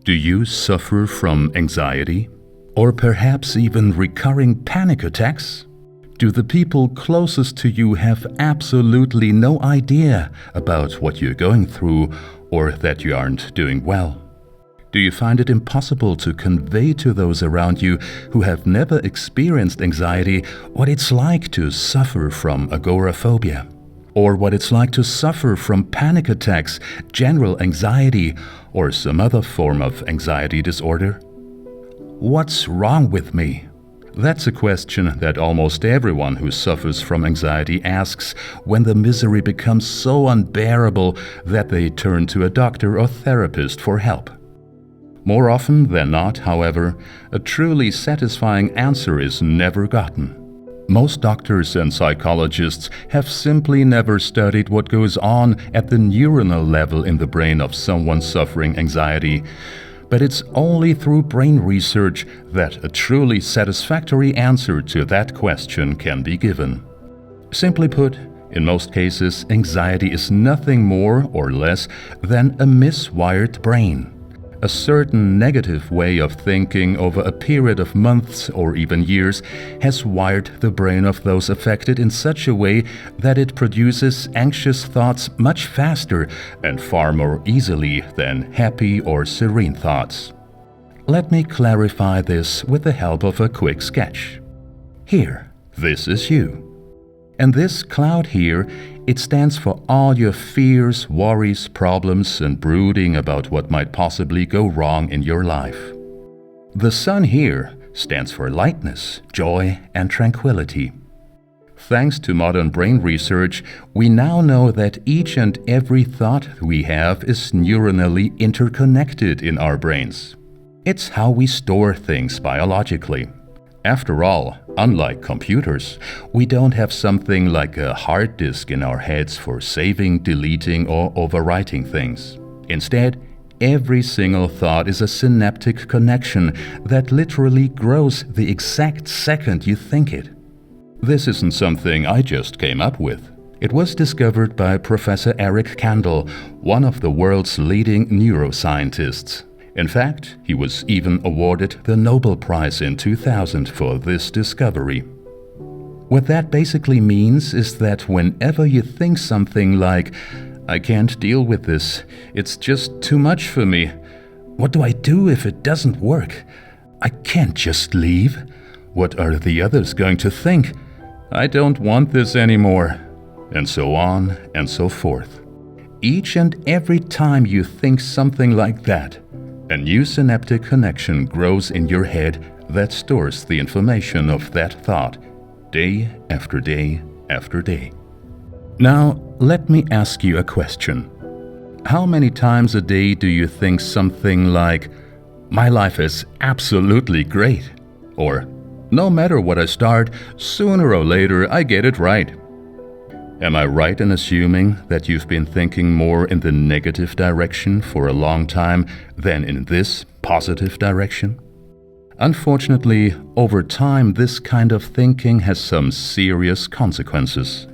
Do you suffer from anxiety? Or perhaps even recurring panic attacks? Do the people closest to you have absolutely no idea about what you're going through or that you aren't doing well? Do you find it impossible to convey to those around you who have never experienced anxiety what it's like to suffer from agoraphobia? Or what it's like to suffer from panic attacks, general anxiety, or some other form of anxiety disorder? What's wrong with me? That's a question that almost everyone who suffers from anxiety asks when the misery becomes so unbearable that they turn to a doctor or therapist for help. More often than not, however, a truly satisfying answer is never gotten. Most doctors and psychologists have simply never studied what goes on at the neuronal level in the brain of someone suffering anxiety. But it's only through brain research that a truly satisfactory answer to that question can be given. Simply put, in most cases, anxiety is nothing more or less than a miswired brain. A certain negative way of thinking over a period of months or even years has wired the brain of those affected in such a way that it produces anxious thoughts much faster and far more easily than happy or serene thoughts. Let me clarify this with the help of a quick sketch. Here, this is you. And this cloud here, it stands for all your fears, worries, problems, and brooding about what might possibly go wrong in your life. The sun here stands for lightness, joy, and tranquility. Thanks to modern brain research, we now know that each and every thought we have is neuronally interconnected in our brains. It's how we store things biologically. After all, unlike computers, we don't have something like a hard disk in our heads for saving, deleting, or overwriting things. Instead, every single thought is a synaptic connection that literally grows the exact second you think it. This isn't something I just came up with. It was discovered by Professor Eric Kandel, one of the world's leading neuroscientists. In fact, he was even awarded the Nobel Prize in 2000 for this discovery. What that basically means is that whenever you think something like, "I can't deal with this, it's just too much for me. What do I do if it doesn't work? I can't just leave. What are the others going to think? I don't want this anymore," and so on and so forth. Each and every time you think something like that, a new synaptic connection grows in your head that stores the information of that thought, day after day after day. Now, let me ask you a question. How many times a day do you think something like, "My life is absolutely great," or "No matter what I start, sooner or later I get it right"? Am I right in assuming that you've been thinking more in the negative direction for a long time than in this positive direction? Unfortunately, over time, this kind of thinking has some serious consequences.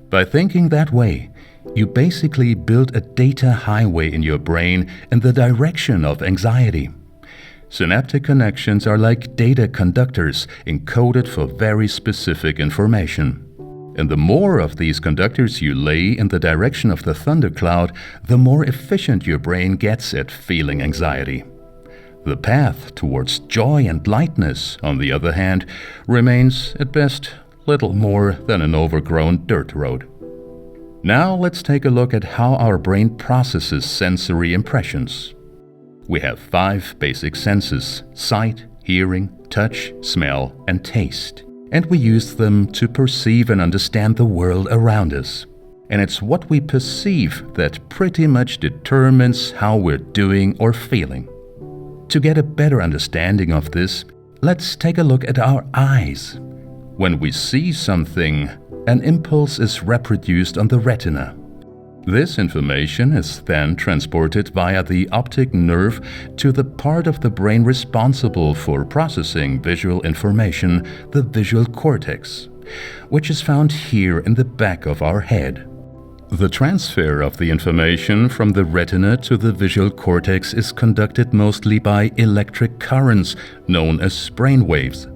By thinking that way, you basically build a data highway in your brain in the direction of anxiety. Synaptic connections are like data conductors encoded for very specific information. And the more of these conductors you lay in the direction of the thundercloud, the more efficient your brain gets at feeling anxiety. The path towards joy and lightness, on the other hand, remains, at best, little more than an overgrown dirt road. Now let's take a look at how our brain processes sensory impressions. We have 5 basic senses: sight, hearing, touch, smell, and taste. And we use them to perceive and understand the world around us. And it's what we perceive that pretty much determines how we're doing or feeling. To get a better understanding of this, let's take a look at our eyes. When we see something, an impulse is reproduced on the retina. This information is then transported via the optic nerve to the part of the brain responsible for processing visual information, the visual cortex, which is found here in the back of our head. The transfer of the information from the retina to the visual cortex is conducted mostly by electric currents, known as brain waves.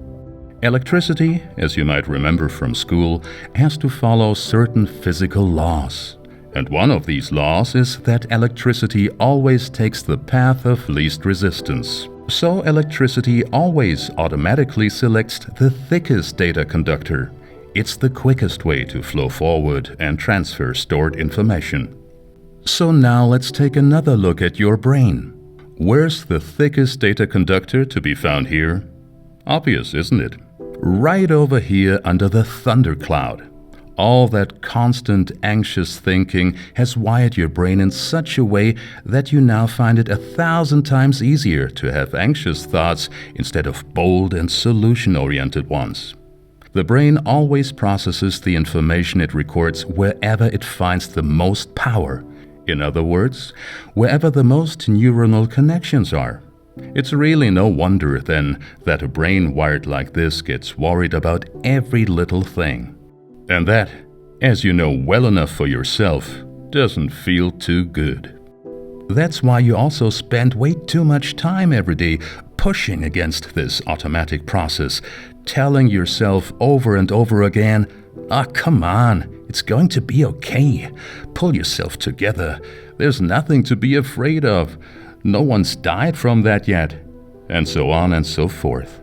Electricity, as you might remember from school, has to follow certain physical laws. And one of these laws is that electricity always takes the path of least resistance. So electricity always automatically selects the thickest data conductor. It's the quickest way to flow forward and transfer stored information. So now let's take another look at your brain. Where's the thickest data conductor to be found here? Obvious, isn't it? Right over here under the thundercloud. All that constant anxious thinking has wired your brain in such a way that you now find it 1,000 times easier to have anxious thoughts instead of bold and solution-oriented ones. The brain always processes the information it records wherever it finds the most power. In other words, wherever the most neuronal connections are. It's really no wonder, then, that a brain wired like this gets worried about every little thing. And that, as you know well enough for yourself, doesn't feel too good. That's why you also spend way too much time every day pushing against this automatic process, telling yourself over and over again, come on, it's going to be okay. Pull yourself together. There's nothing to be afraid of. No one's died from that yet." And so on and so forth.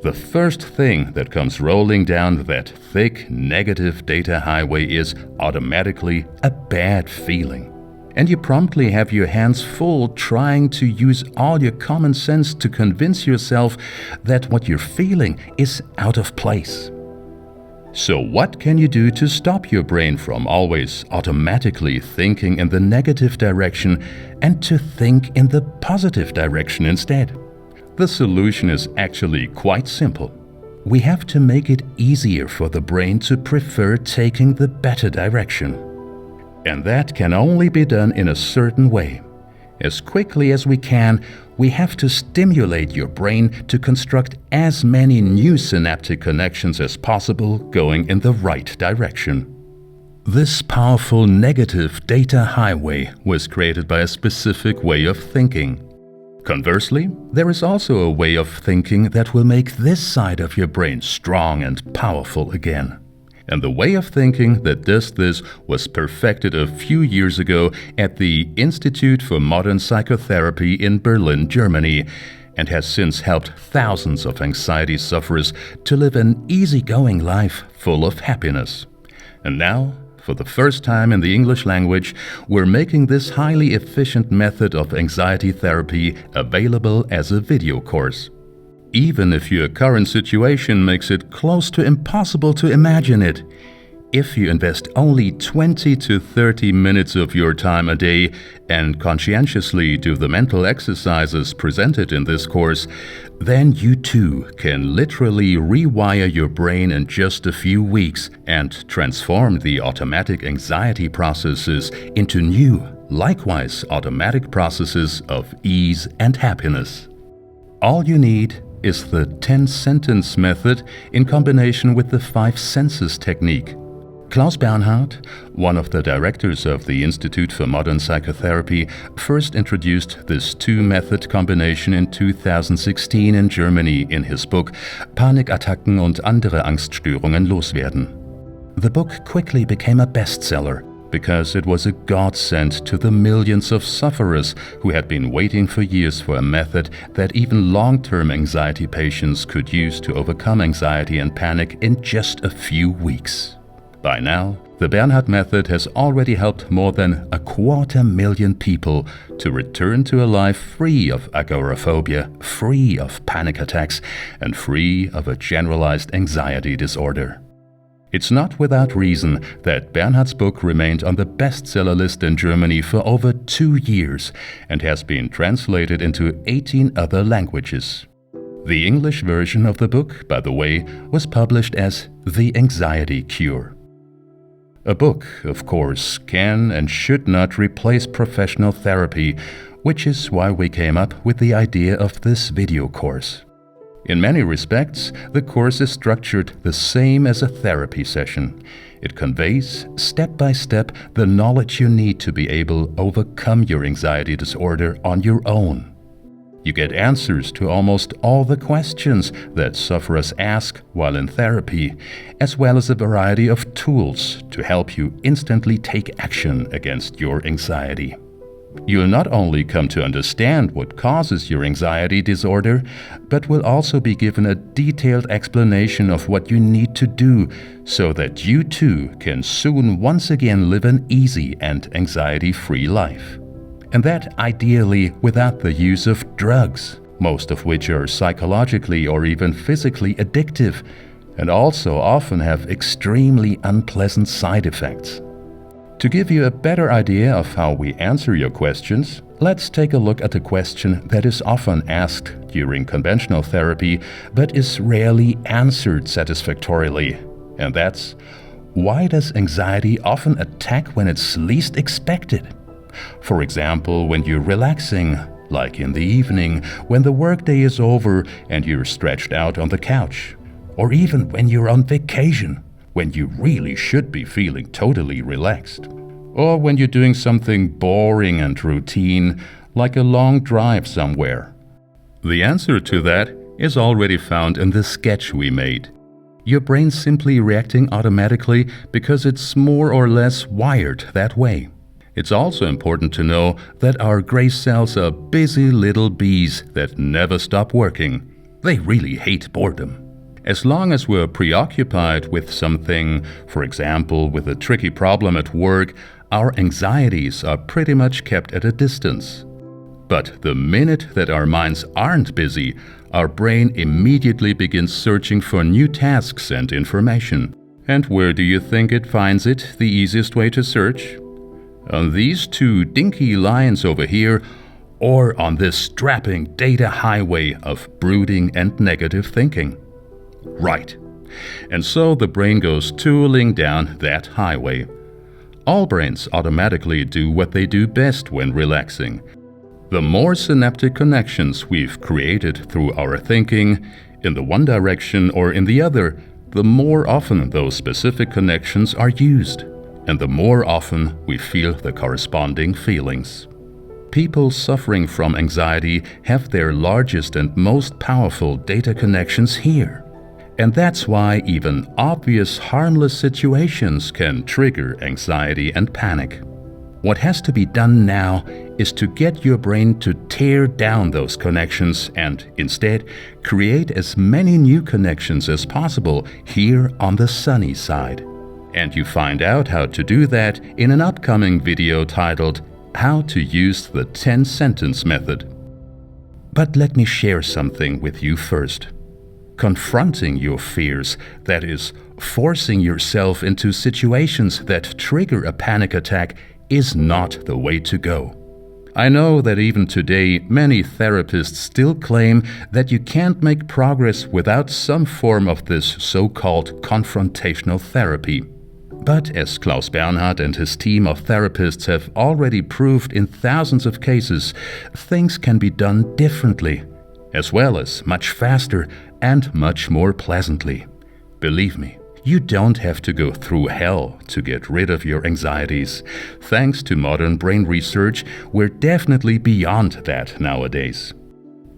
The first thing that comes rolling down that thick negative data highway is automatically a bad feeling. And you promptly have your hands full trying to use all your common sense to convince yourself that what you're feeling is out of place. So what can you do to stop your brain from always automatically thinking in the negative direction and to think in the positive direction instead? The solution is actually quite simple. We have to make it easier for the brain to prefer taking the better direction. And that can only be done in a certain way. As quickly as we can, we have to stimulate your brain to construct as many new synaptic connections as possible going in the right direction. This powerful negative data highway was created by a specific way of thinking. Conversely, there is also a way of thinking that will make this side of your brain strong and powerful again. And the way of thinking that does this was perfected a few years ago at the Institute for Modern Psychotherapy in Berlin, Germany, and has since helped thousands of anxiety sufferers to live an easygoing life full of happiness. And now, for the first time in the English language, we're making this highly efficient method of anxiety therapy available as a video course. Even if your current situation makes it close to impossible to imagine it, if you invest only 20 to 30 minutes of your time a day and conscientiously do the mental exercises presented in this course, then you too can literally rewire your brain in just a few weeks and transform the automatic anxiety processes into new, likewise automatic processes of ease and happiness. All you need is the 10-sentence method in combination with the 5 senses technique. Klaus Bernhardt, one of the directors of the Institute for Modern Psychotherapy, first introduced this 2-method combination in 2016 in Germany in his book Panikattacken und andere Angststörungen loswerden. The book quickly became a bestseller because it was a godsend to the millions of sufferers who had been waiting for years for a method that even long-term anxiety patients could use to overcome anxiety and panic in just a few weeks. By now, the Bernhardt method has already helped more than 250,000 people to return to a life free of agoraphobia, free of panic attacks, and free of a generalized anxiety disorder. It's not without reason that Bernhardt's book remained on the bestseller list in Germany for over 2 years and has been translated into 18 other languages. The English version of the book, by the way, was published as The Anxiety Cure. A book, of course, can and should not replace professional therapy, which is why we came up with the idea of this video course. In many respects, the course is structured the same as a therapy session. It conveys, step by step, the knowledge you need to be able to overcome your anxiety disorder on your own. You get answers to almost all the questions that sufferers ask while in therapy, as well as a variety of tools to help you instantly take action against your anxiety. You'll not only come to understand what causes your anxiety disorder, but will also be given a detailed explanation of what you need to do so that you too can soon once again live an easy and anxiety-free life. And that ideally without the use of drugs, most of which are psychologically or even physically addictive, and also often have extremely unpleasant side effects. To give you a better idea of how we answer your questions, let's take a look at a question that is often asked during conventional therapy but is rarely answered satisfactorily. And that's, why does anxiety often attack when it's least expected? For example, when you're relaxing, like in the evening, when the workday is over and you're stretched out on the couch. Or even when you're on vacation, when you really should be feeling totally relaxed. Or when you're doing something boring and routine, like a long drive somewhere. The answer to that is already found in the sketch we made. Your brain's simply reacting automatically because it's more or less wired that way. It's also important to know that our gray cells are busy little bees that never stop working. They really hate boredom. As long as we're preoccupied with something, for example with a tricky problem at work, our anxieties are pretty much kept at a distance. But the minute that our minds aren't busy, our brain immediately begins searching for new tasks and information. And where do you think it finds it the easiest way to search? On these two dinky lines over here, or on this strapping data highway of brooding and negative thinking. Right. And so the brain goes tooling down that highway. All brains automatically do what they do best when relaxing. The more synaptic connections we've created through our thinking, in the one direction or in the other, the more often those specific connections are used, and the more often we feel the corresponding feelings. People suffering from anxiety have their largest and most powerful data connections here. And that's why even obvious harmless situations can trigger anxiety and panic. What has to be done now is to get your brain to tear down those connections and instead create as many new connections as possible here on the sunny side. And you find out how to do that in an upcoming video titled How to Use the 10-Sentence Method. But let me share something with you first. Confronting your fears, that is, forcing yourself into situations that trigger a panic attack, is not the way to go. I know that even today many therapists still claim that you can't make progress without some form of this so-called confrontational therapy. But as Klaus Bernhardt and his team of therapists have already proved in thousands of cases, things can be done differently, as well as much faster and much more pleasantly. Believe me, you don't have to go through hell to get rid of your anxieties. Thanks to modern brain research, we're definitely beyond that nowadays.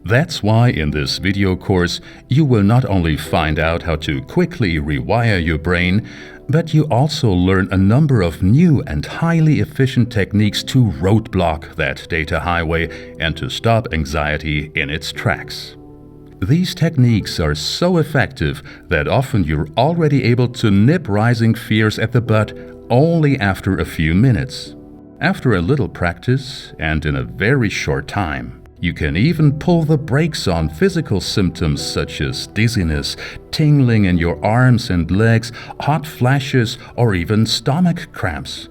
That's why in this video course, you will not only find out how to quickly rewire your brain, but you also learn a number of new and highly efficient techniques to roadblock that data highway and to stop anxiety in its tracks. These techniques are so effective that often you're already able to nip rising fears at the bud only after a few minutes. After a little practice and in a very short time, you can even pull the brakes on physical symptoms such as dizziness, tingling in your arms and legs, hot flashes, or even stomach cramps.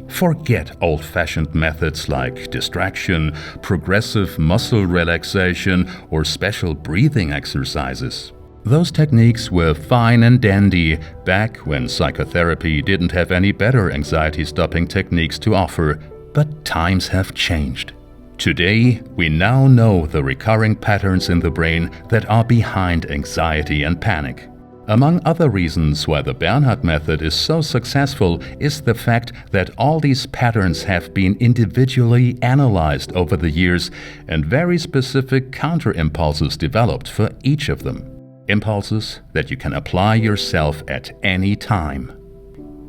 Forget old-fashioned methods like distraction, progressive muscle relaxation, or special breathing exercises. Those techniques were fine and dandy back when psychotherapy didn't have any better anxiety-stopping techniques to offer, but times have changed. Today, we now know the recurring patterns in the brain that are behind anxiety and panic. Among other reasons why the Bernhardt method is so successful is the fact that all these patterns have been individually analyzed over the years and very specific counter-impulses developed for each of them. Impulses that you can apply yourself at any time.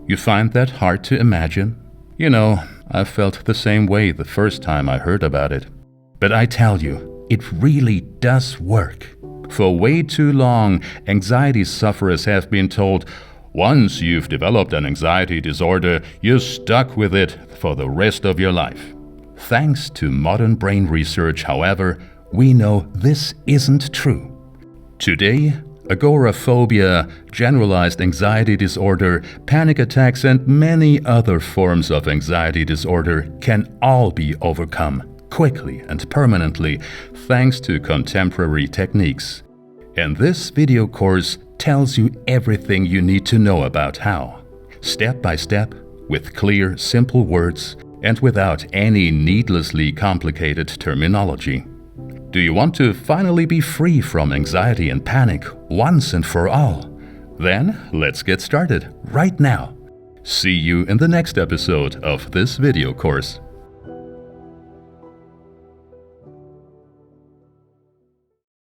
You find that hard to imagine? You know, I felt the same way the first time I heard about it. But I tell you, it really does work. For way too long, anxiety sufferers have been told, once you've developed an anxiety disorder, you're stuck with it for the rest of your life. Thanks to modern brain research, however, we know this isn't true. Today, agoraphobia, generalized anxiety disorder, panic attacks, and many other forms of anxiety disorder can all be overcome quickly and permanently thanks to contemporary techniques. And this video course tells you everything you need to know about how, step by step, with clear, simple words, and without any needlessly complicated terminology. Do you want to finally be free from anxiety and panic once and for all? Then let's get started right now. See you in the next episode of this video course.